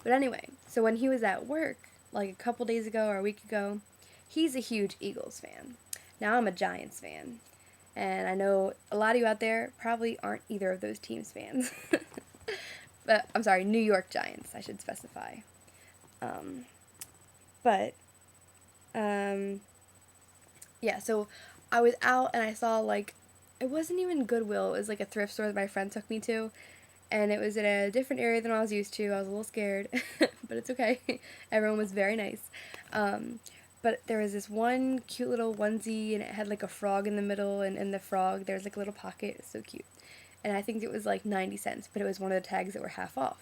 But anyway, so when he was at work, like a couple days ago or a week ago, he's a huge Eagles fan. Now I'm a Giants fan. And I know a lot of you out there probably aren't either of those teams fans. But I'm sorry, New York Giants, I should specify. Um, but yeah, so I was out and I saw like it wasn't even Goodwill, it was like a thrift store that my friend took me to, and it was in a different area than I was used to. I was a little scared, but it's okay. Everyone was very nice. But there was this one cute little onesie, and it had like a frog in the middle, and in the frog there's like a little pocket. It was so cute. And I think it was like 90 cents, but it was one of the tags that were half off.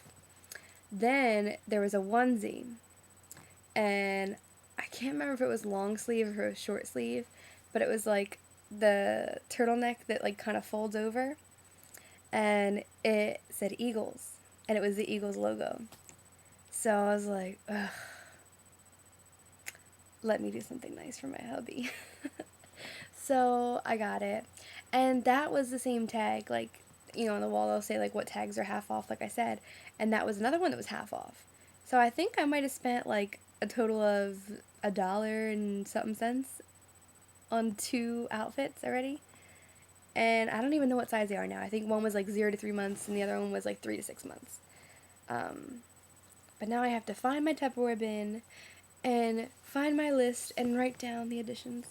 Then there was a onesie, and I can't remember if it was long sleeve or if it was short sleeve, but it was like the turtleneck that like kind of folds over, and it said Eagles, and it was the Eagles logo. So I was like, ugh, let me do something nice for my hubby. So I got it, and that was the same tag, like, on the wall they'll say like what tags are half off, like I said, and that was another one that was half off. So I think I might have spent like a total of $1 and something cents on 2 outfits already. And I don't even know what size they are now. I think one was like 0 to 3 months and the other one was like 3 to 6 months. But now I have to find my Tupperware bin and find my list and write down the additions.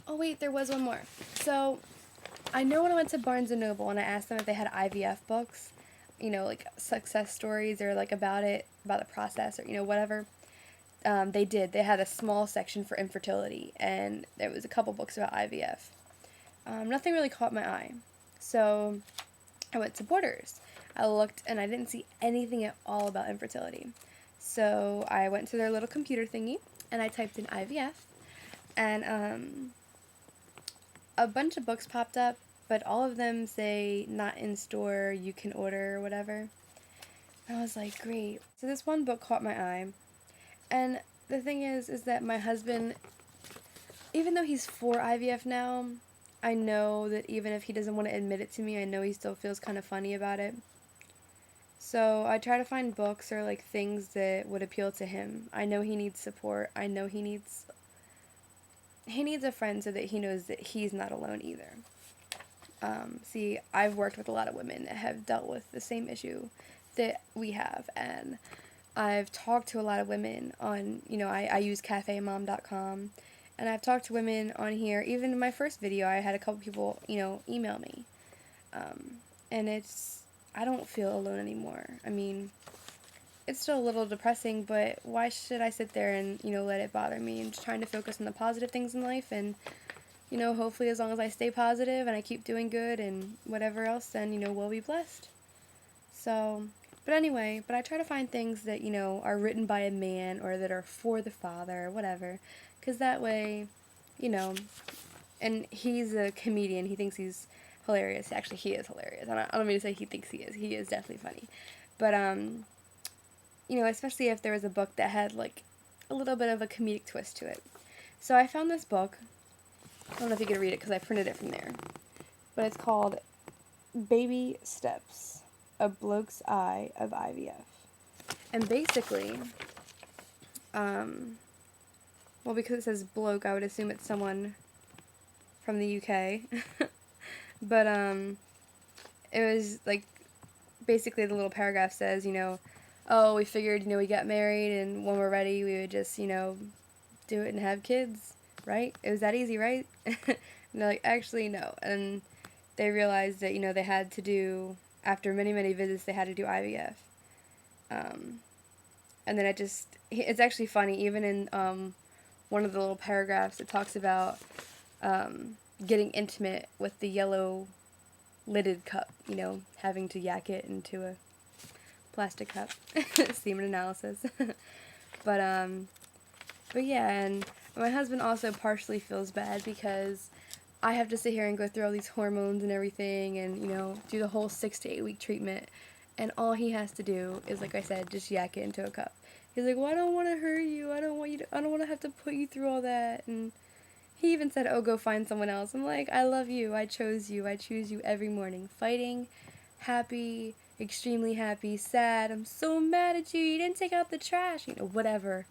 Oh wait, there was one more. So I know when I went to Barnes & Noble and I asked them if they had IVF books, like success stories or like about it, about the process or, whatever. They did. They had a small section for infertility, and there was a couple books about IVF. Nothing really caught my eye. So I went to Borders. I looked, and I didn't see anything at all about infertility. So I went to their little computer thingy, and I typed in IVF, and a bunch of books popped up, but all of them say not in store, you can order or whatever. I was like, great. So this one book caught my eye, and the thing is that my husband, even though he's for IVF now, I know that even if he doesn't want to admit it to me, I know he still feels kind of funny about it. So I try to find books or like things that would appeal to him. I know he needs support. I know he needs a friend so that he knows that he's not alone either. See, I've worked with a lot of women that have dealt with the same issue that we have, and I've talked to a lot of women on, I use cafemom.com, and I've talked to women on here. Even in my first video, I had a couple people, email me. And I don't feel alone anymore. I mean, it's still a little depressing, but why should I sit there and, let it bother me? I'm just trying to focus on the positive things in life, and, hopefully as long as I stay positive and I keep doing good and whatever else, then, we'll be blessed. So, but anyway, I try to find things that, are written by a man or that are for the father or whatever, because that way, and he's a comedian, he thinks he's hilarious. Actually, he is hilarious. I don't mean to say he thinks he is. He is definitely funny. But, especially if there was a book that had, like, a little bit of a comedic twist to it. So I found this book. I don't know if you could read it because I printed it from there. But it's called Baby Steps, A Bloke's Eye of IVF. And basically, well, because it says bloke, I would assume it's someone from the UK. But, it was, like, basically the little paragraph says, oh, we figured, we got married, and when we're ready, we would just, do it and have kids, right? It was that easy, right? And they're like, actually, no. And they realized that, they had to do, after many, many visits, they had to do IVF. And then it's actually funny, even in one of the little paragraphs, it talks about getting intimate with the yellow lidded cup, having to yak it into a plastic cup, semen analysis. but yeah, and my husband also partially feels bad because I have to sit here and go through all these hormones and everything and, do the whole 6 to 8 week treatment, and all he has to do is, like I said, just yak it into a cup. He's like, well, I don't want to hurt you, I don't want to have to put you through all that, and he even said, oh, go find someone else. I'm like, I love you, I chose you, I choose you every morning, fighting happy, extremely happy, sad, I'm so mad at you, you didn't take out the trash, you know, whatever.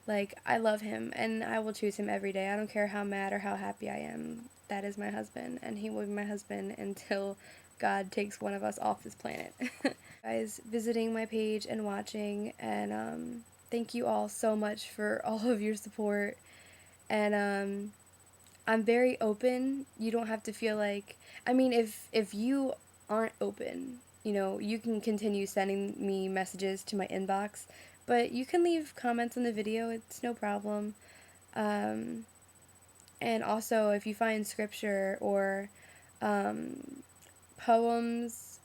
Like, I love him, and I will choose him every day. I don't care how mad or how happy I am. That is my husband, and he will be my husband until God takes one of us off this planet. Guys, visiting my page and watching, and thank you all so much for all of your support. And I'm very open. You don't have to feel like, I mean, if you aren't open, you know, you can continue sending me messages to my inbox, but you can leave comments on the video. It's no problem. Um, and also, if you find scripture or poems,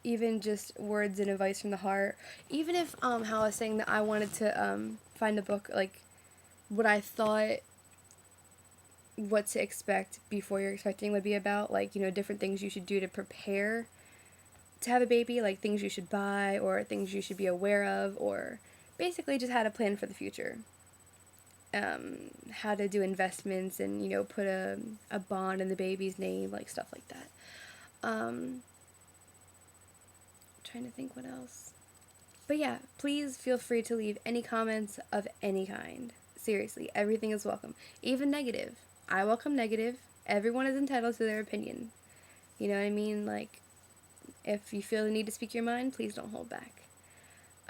even just words and advice from the heart, even if how I was saying that I wanted to find a book like what I thought what to expect before you're expecting would be about, like, you know, different things you should do to prepare to have a baby, like things you should buy or things you should be aware of, or basically just how to plan for the future. How to do investments and, you know, put a bond in the baby's name, like stuff like that. Trying to think what else. But yeah, please feel free to leave any comments of any kind. Seriously, everything is welcome. Even negative. I welcome negative. Everyone is entitled to their opinion. You know what I mean? Like, if you feel the need to speak your mind, please don't hold back.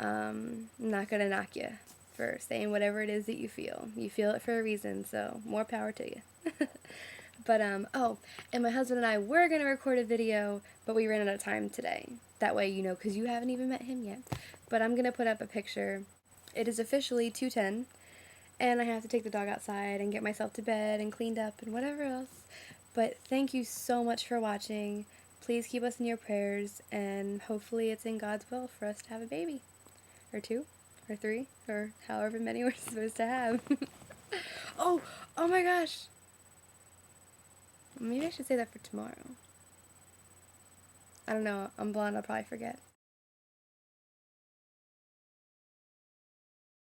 I'm not gonna knock you for saying whatever it is that you feel. You feel it for a reason, so more power to you. But, oh, and my husband and I were gonna record a video, but we ran out of time today. That way, you know, because you haven't even met him yet. But I'm gonna put up a picture. It is officially 2:10, and I have to take the dog outside and get myself to bed and cleaned up and whatever else. But thank you so much for watching. Please keep us in your prayers, and hopefully it's in God's will for us to have a baby. Or two, or three, or however many we're supposed to have. Oh, oh my gosh. Maybe I should say that for tomorrow. I don't know, I'm blonde, I'll probably forget.